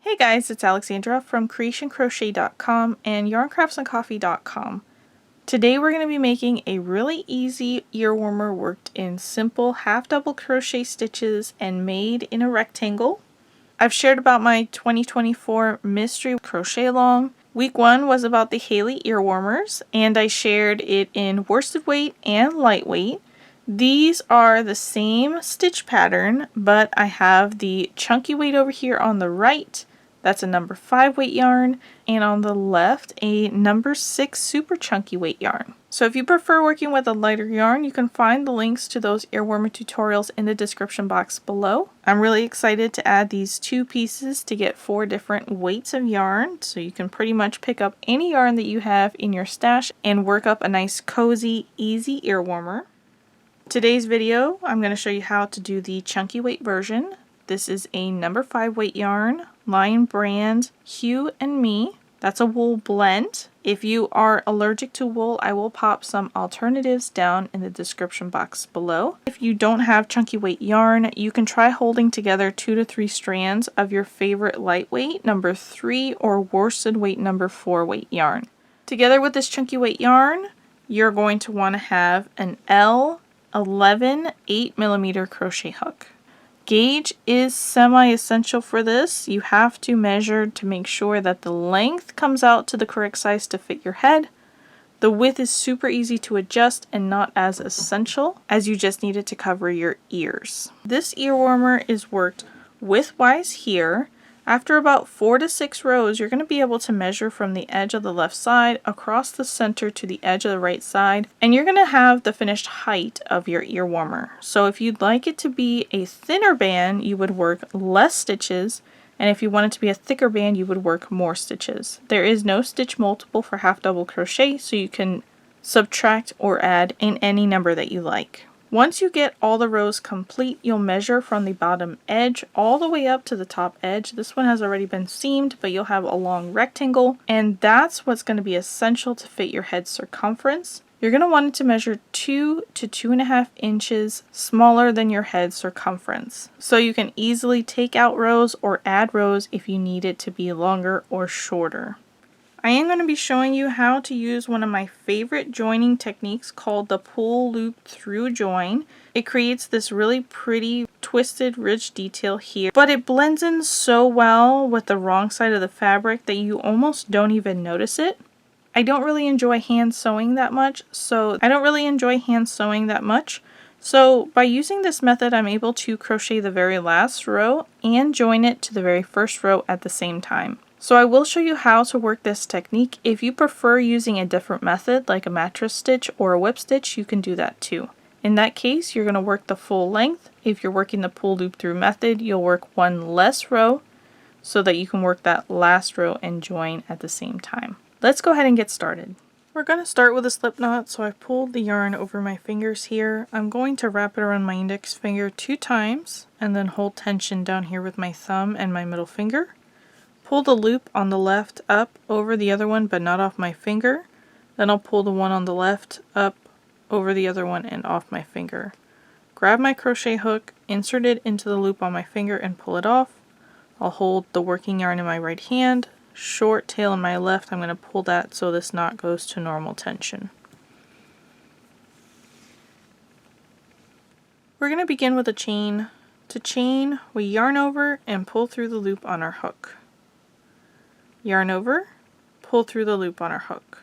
Hey guys, it's Alexandra from Cre8tioncrochet.com and yarncraftsandcoffee.com. Today we're going to be making a really easy ear warmer worked in simple half double crochet stitches and made in a rectangle. I've shared about my 2024 mystery crochet along. Week 1 was about the Haylee ear warmers, and I shared it in worsted weight and lightweight. These are the same stitch pattern, but I have the chunky weight over here on the right. That's a number 5 weight yarn, and on the left a number 6 super chunky weight yarn. So if you prefer working with a lighter yarn, you can find the links to those earwarmer tutorials in the description box below. I'm really excited to add these 2 pieces to get 4 different weights of yarn, so you can pretty much pick up any yarn that you have in your stash and work up a nice cozy, easy earwarmer. Today's video, I'm going to show you how to do the chunky weight version. This is a number 5 weight yarn, Lion brand, Hue and Me. That's a wool blend. If you are allergic to wool, I will pop some alternatives down in the description box below. If you don't have chunky weight yarn, you can try holding together 2 to 3 strands of your favorite lightweight number 3 or worsted weight number 4 weight yarn. Together with this chunky weight yarn, you're going to want to have an L11 8mm crochet hook. Gauge is semi-essential for this. You have to measure to make sure that the length comes out to the correct size to fit your head. The width is super easy to adjust and not as essential, as you just need it to cover your ears. This ear warmer is worked widthwise here. After about 4 to 6 rows, you're going to be able to measure from the edge of the left side across the center to the edge of the right side, and you're going to have the finished height of your ear warmer. So if you'd like it to be a thinner band, you would work less stitches, and if you want it to be a thicker band, you would work more stitches. There is no stitch multiple for half double crochet, so you can subtract or add in any number that you like. Once you get all the rows complete, you'll measure from the bottom edge all the way up to the top edge. This one has already been seamed, but you'll have a long rectangle, and that's what's going to be essential to fit your head circumference. You're going to want it to measure 2 to 2.5 inches smaller than your head circumference. So you can easily take out rows or add rows if you need it to be longer or shorter. I am going to be showing you how to use one of my favorite joining techniques called the pull loop through join. It creates this really pretty twisted ridge detail here, but it blends in so well with the wrong side of the fabric that you almost don't even notice it. I don't really enjoy hand sewing that much, so by using this method I'm able to crochet the very last row and join it to the very first row at the same time. So I will show you how to work this technique. If you prefer using a different method like a mattress stitch or a whip stitch, you can do that too. In that case, you're going to work the full length. If you're working the pull loop through method, you'll work one less row so that you can work that last row and join at the same time. Let's go ahead and get started. We're going to start with a slip knot, so I've pulled the yarn over my fingers here. I'm going to wrap it around my index finger 2 times and then hold tension down here with my thumb and my middle finger. Pull the loop on the left up over the other one but not off my finger. Then I'll pull the one on the left up over the other one and off my finger. Grab my crochet hook, insert it into the loop on my finger and pull it off. I'll hold the working yarn in my right hand, short tail in my left. I'm going to pull that so this knot goes to normal tension. We're going to begin with a chain. To chain, we yarn over and pull through the loop on our hook. Yarn over, pull through the loop on our hook.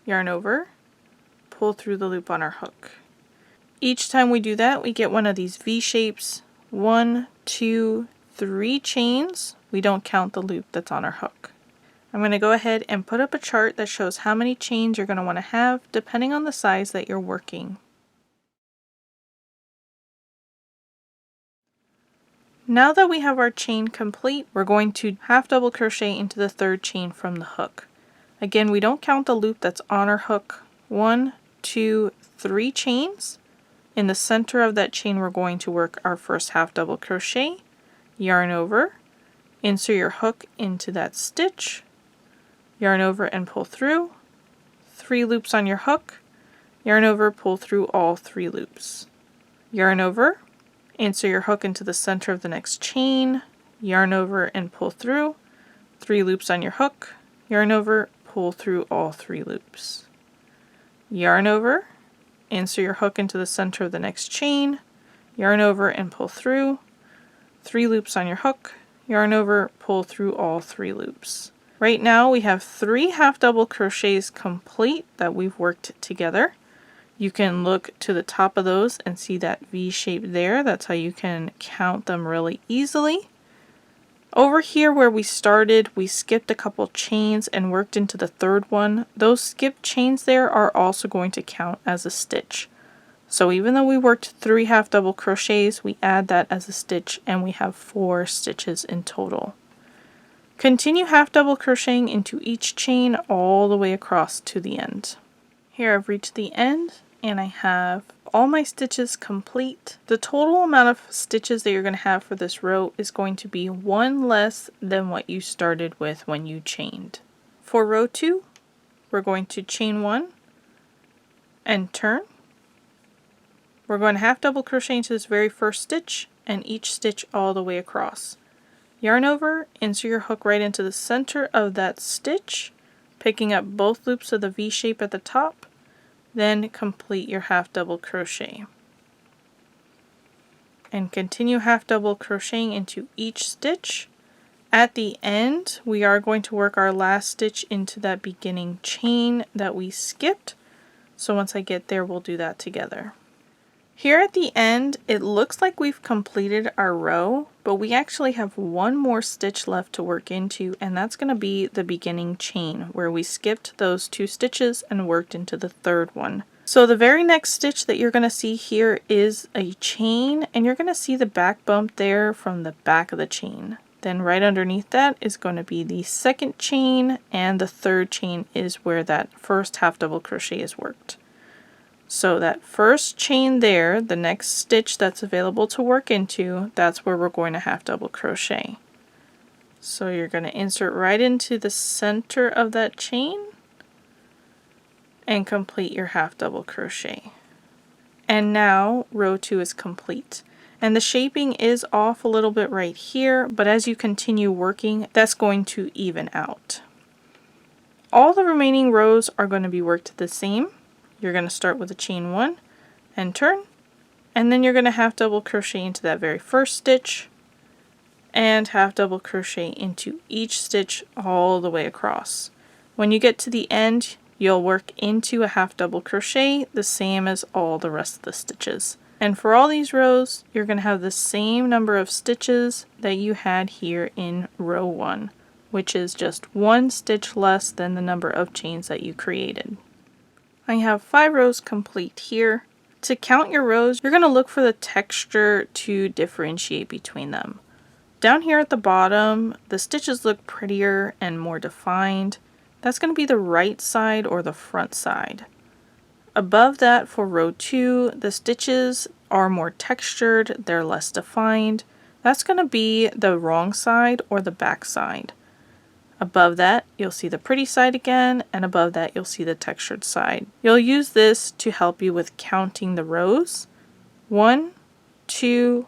Yarn over, pull through the loop on our hook. Each time we do that, we get one of these V shapes. 1, 2, 3 chains. We don't count the loop that's on our hook. I'm going to go ahead and put up a chart that shows how many chains you're going to want to have depending on the size that you're working. Now that we have our chain complete, we're going to half double crochet into the 3rd chain from the hook. Again, we don't count the loop that's on our hook. 1, 2, 3 chains. In the center of that chain, we're going to work our first half double crochet, yarn over, insert your hook into that stitch, yarn over and pull through, 3 loops on your hook, yarn over, pull through all 3 loops, yarn over, insert your hook into the center of the next chain, yarn over and pull through, 3 loops on your hook, yarn over, pull through all 3 loops. Yarn over, insert your hook into the center of the next chain, yarn over and pull through, 3 loops on your hook, yarn over, pull through all 3 loops. Right now we have 3 half double crochets complete that we've worked together. You can look to the top of those and see that V shape there. That's how you can count them really easily. Over here where we started, we skipped a couple chains and worked into the 3rd one. Those skipped chains there are also going to count as a stitch. So even though we worked 3 half double crochets, we add that as a stitch and we have 4 stitches in total. Continue half double crocheting into each chain all the way across to the end. Here I've reached the end and I have all my stitches complete. The total amount of stitches that you're going to have for this row is going to be 1 less than what you started with when you chained. For row 2, we're going to chain 1 and turn. We're going to half double crochet into this very first stitch and each stitch all the way across. Yarn over, insert your hook right into the center of that stitch, picking up both loops of the V shape at the top. Then complete your half double crochet. And continue half double crocheting into each stitch. At the end, we are going to work our last stitch into that beginning chain that we skipped. So once I get there, we'll do that together. Here at the end, it looks like we've completed our row, but we actually have 1 more stitch left to work into, and that's going to be the beginning chain where we skipped those 2 stitches and worked into the 3rd one. So the very next stitch that you're going to see here is a chain, and you're going to see the back bump there from the back of the chain. Then right underneath that is going to be the 2nd chain, and the 3rd chain is where that first half double crochet is worked. So that first chain there, the next stitch that's available to work into, that's where we're going to half double crochet. So you're going to insert right into the center of that chain and complete your half double crochet. And now row 2 is complete. And the shaping is off a little bit right here, but as you continue working, that's going to even out. All the remaining rows are going to be worked the same. You're going to start with a chain 1 and turn, and then you're going to half double crochet into that very first stitch and half double crochet into each stitch all the way across. When you get to the end, you'll work into a half double crochet the same as all the rest of the stitches. And for all these rows, you're going to have the same number of stitches that you had here in row 1, which is just 1 stitch less than the number of chains that you created. I have 5 rows complete here. To count your rows, you're going to look for the texture to differentiate between them. Down here at the bottom, the stitches look prettier and more defined. That's going to be the right side or the front side. Above that for row 2, the stitches are more textured, they're less defined. That's going to be the wrong side or the back side. Above that, you'll see the pretty side again, and above that, you'll see the textured side. You'll use this to help you with counting the rows. 1, 2,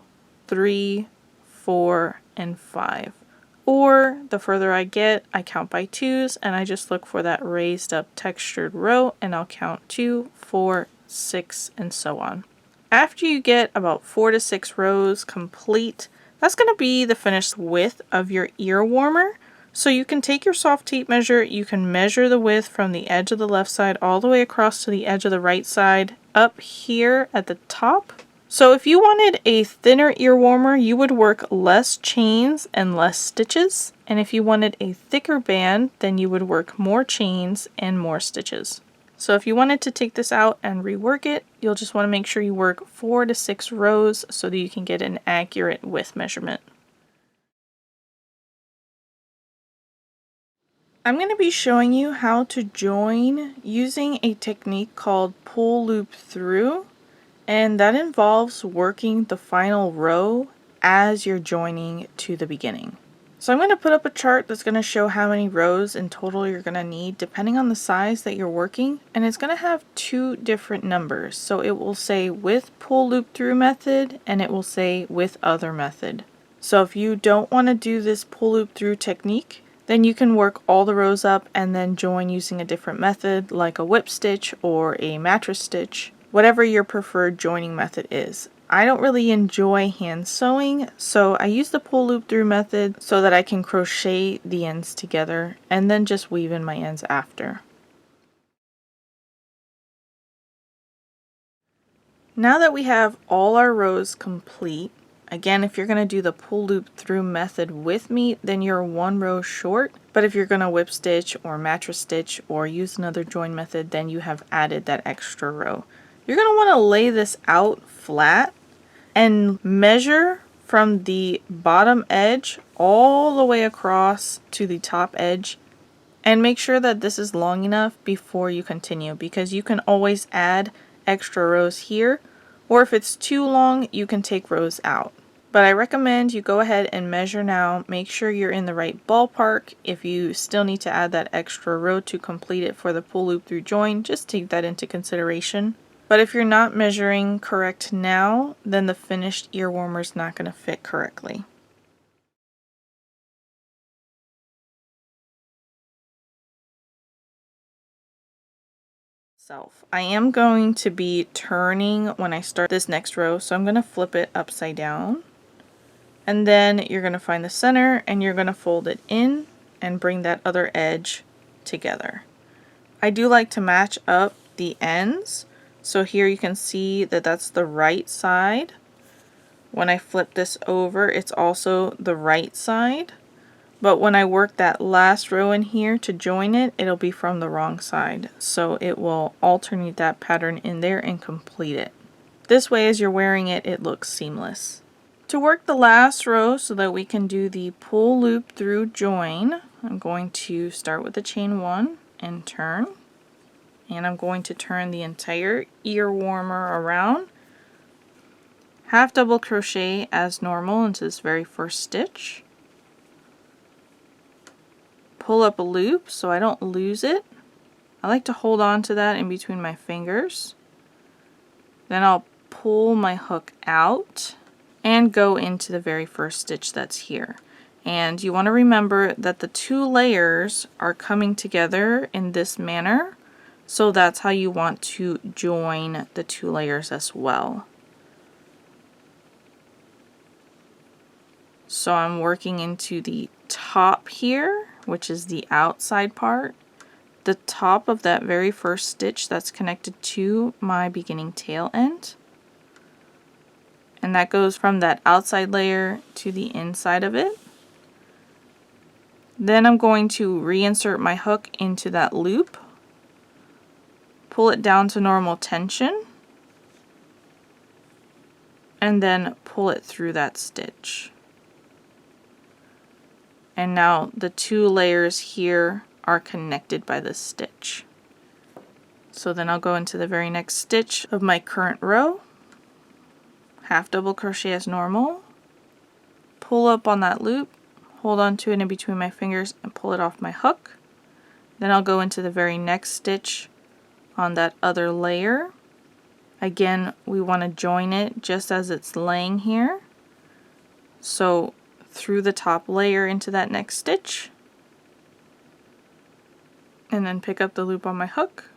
3, 4, and 5. Or the further I get, I count by 2s, and I just look for that raised up textured row, and I'll count 2, 4, 6, and so on. After you get about 4 to 6 rows complete, that's going to be the finished width of your ear warmer. So you can take your soft tape measure, you can measure the width from the edge of the left side all the way across to the edge of the right side up here at the top. So if you wanted a thinner ear warmer, you would work less chains and less stitches. And if you wanted a thicker band, then you would work more chains and more stitches. So if you wanted to take this out and rework it, you'll just want to make sure you work 4 to 6 rows so that you can get an accurate width measurement. I'm going to be showing you how to join using a technique called pull loop through, and that involves working the final row as you're joining to the beginning. So I'm going to put up a chart that's going to show how many rows in total you're going to need depending on the size that you're working, and it's going to have 2 different numbers. So it will say with pull loop through method and it will say with other method. So if you don't want to do this pull loop through technique, then you can work all the rows up and then join using a different method like a whip stitch or a mattress stitch, whatever your preferred joining method is. I don't really enjoy hand sewing, so I use the pull loop through method so that I can crochet the ends together and then just weave in my ends after. Now that we have all our rows complete, again, if you're going to do the pull loop through method with me, then you're one row short. But if you're going to whip stitch or mattress stitch or use another join method, then you have added that extra row. You're going to want to lay this out flat and measure from the bottom edge all the way across to the top edge, and make sure that this is long enough before you continue, because you can always add extra rows here, or if it's too long you can take rows out. But I recommend you go ahead and measure now, make sure you're in the right ballpark. If you still need to add that extra row to complete it for the pull loop through join, just take that into consideration. But if you're not measuring correct now, then the finished ear warmer is not going to fit correctly. I am going to be turning when I start this next row, so I'm going to flip it upside down. And then you're going to find the center and you're going to fold it in and bring that other edge together. I do like to match up the ends. So here you can see that that's the right side. When I flip this over, it's also the right side. But when I work that last row in here to join it, it'll be from the wrong side. So it will alternate that pattern in there and complete it. This way, as you're wearing it, it looks seamless. To work the last row so that we can do the pull loop through join, I'm going to start with the chain 1 and turn. And I'm going to turn the entire ear warmer around. Half double crochet as normal into this very first stitch. Pull up a loop so I don't lose it. I like to hold on to that in between my fingers. Then I'll pull my hook out and go into the very first stitch that's here. And you want to remember that the 2 layers are coming together in this manner. So that's how you want to join the 2 layers as well. So I'm working into the top here, which is the outside part, the top of that very first stitch that's connected to my beginning tail end. And that goes from that outside layer to the inside of it. Then I'm going to reinsert my hook into that loop. Pull it down to normal tension, and then pull it through that stitch. And now the 2 layers here are connected by this stitch. So then I'll go into the very next stitch of my current row, half double crochet as normal, pull up on that loop, hold on to it in between my fingers and pull it off my hook. Then I'll go into the very next stitch on that other layer. Again, we want to join it just as it's laying here. So through the top layer into that next stitch, and then pick up the loop on my hook,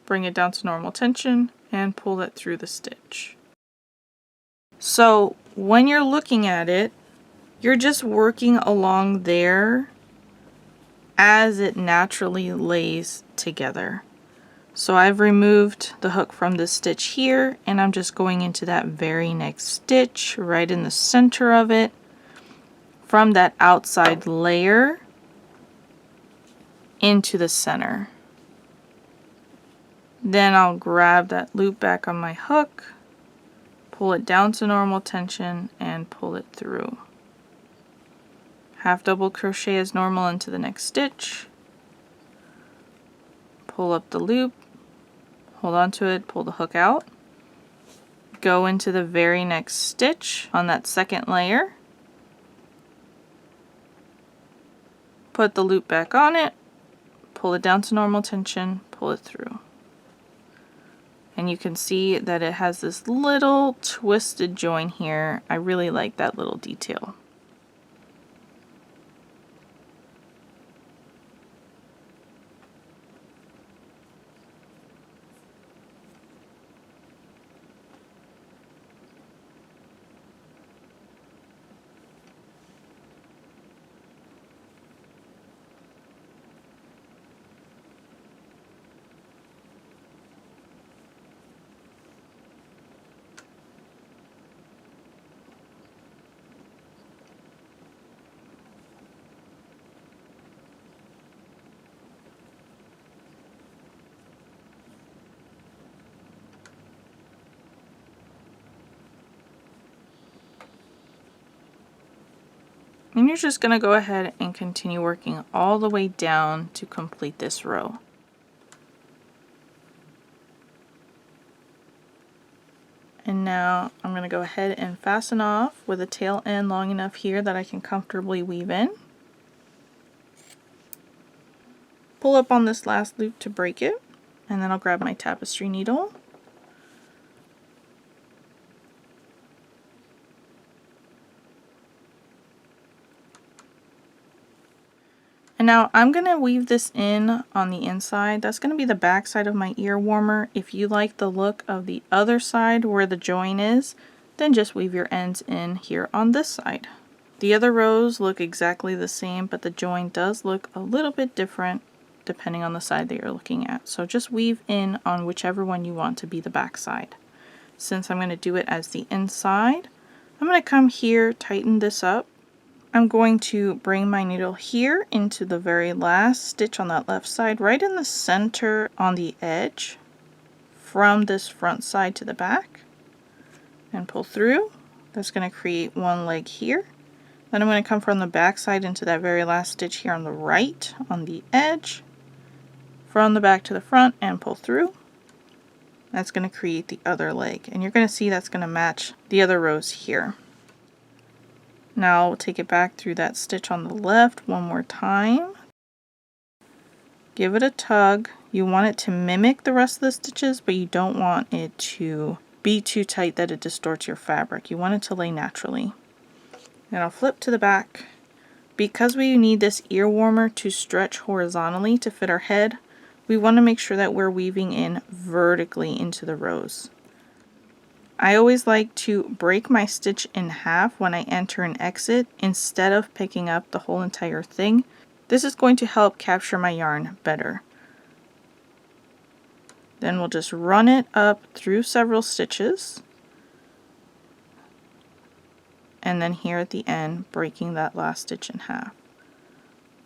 bring it down to normal tension, and pull it through the stitch. So when you're looking at it, you're just working along there as it naturally lays together. So I've removed the hook from this stitch here, and I'm just going into that very next stitch right in the center of it from that outside layer into the center. Then I'll grab that loop back on my hook, pull it down to normal tension, and pull it through. Half double crochet as normal into the next stitch, pull up the loop, hold on to it, pull the hook out, go into the very next stitch on that second layer, put the loop back on it, pull it down to normal tension, pull it through. And you can see that it has this little twisted join here. I really like that little detail. And you're just going to go ahead and continue working all the way down to complete this row. And now I'm going to go ahead and fasten off with a tail end long enough here that I can comfortably weave in. Pull up on this last loop to break it, and then I'll grab my tapestry needle. And now I'm going to weave this in on the inside. That's going to be the back side of my ear warmer. If you like the look of the other side where the join is, then just weave your ends in here on this side. The other rows look exactly the same, but the join does look a little bit different depending on the side that you're looking at. So just weave in on whichever one you want to be the back side. Since I'm going to do it as the inside, I'm going to come here, tighten this up. I'm going to bring my needle here into the very last stitch on that left side, right in the center on the edge from this front side to the back, and pull through. That's going to create one leg here. Then I'm going to come from the back side into that very last stitch here on the right on the edge, from the back to the front, and pull through. That's going to create the other leg, and you're going to see that's going to match the other rows here. Now I'll take it back through that stitch on the left one more time. Give it a tug. You want it to mimic the rest of the stitches, but you don't want it to be too tight that it distorts your fabric. You want it to lay naturally. Then I'll flip to the back. Because we need this ear warmer to stretch horizontally to fit our head, we want to make sure that we're weaving in vertically into the rows. I always like to break my stitch in half when I enter and exit instead of picking up the whole entire thing. This is going to help capture my yarn better. Then we'll just run it up through several stitches, and then here at the end breaking that last stitch in half.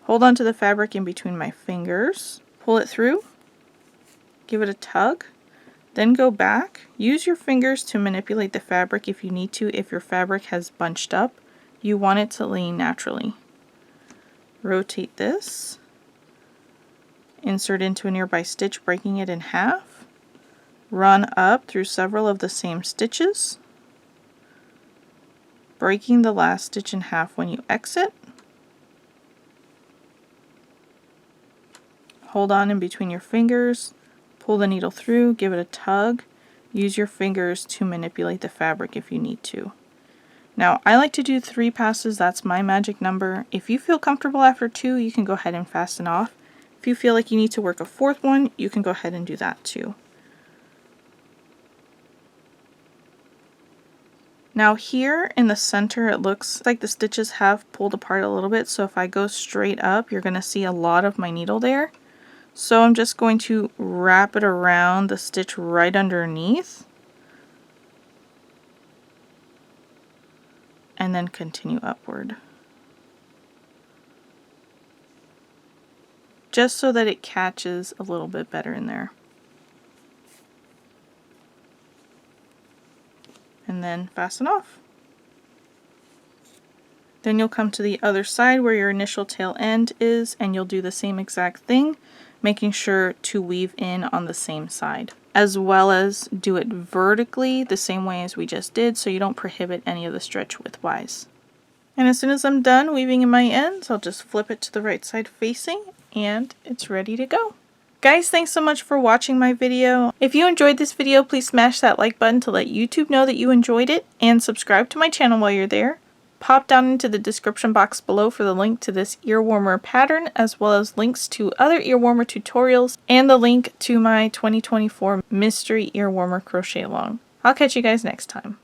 Hold on to the fabric in between my fingers, pull it through, give it a tug. Then go back. Use your fingers to manipulate the fabric if you need to. If your fabric has bunched up, you want it to lay naturally. Rotate this. Insert into a nearby stitch, breaking it in half. Run up through several of the same stitches, breaking the last stitch in half when you exit. Hold on in between your fingers. Pull the needle through, give it a tug, use your fingers to manipulate the fabric if you need to. Now I like to do 3 passes, that's my magic number. If you feel comfortable after 2, you can go ahead and fasten off. If you feel like you need to work a 4th one, you can go ahead and do that too. Now here in the center it looks like the stitches have pulled apart a little bit, so if I go straight up you're going to see a lot of my needle there. So I'm just going to wrap it around the stitch right underneath and then continue upward. Just so that it catches a little bit better in there. And then fasten off. Then you'll come to the other side where your initial tail end is, and you'll do the same exact thing, making sure to weave in on the same side, as well as do it vertically the same way as we just did so you don't prohibit any of the stretch width-wise. And as soon as I'm done weaving in my ends, I'll just flip it to the right side facing, and it's ready to go. Guys, thanks so much for watching my video. If you enjoyed this video, please smash that like button to let YouTube know that you enjoyed it, and subscribe to my channel while you're there. Pop down into the description box below for the link to this earwarmer pattern, as well as links to other earwarmer tutorials and the link to my 2024 mystery earwarmer crochet along. I'll catch you guys next time.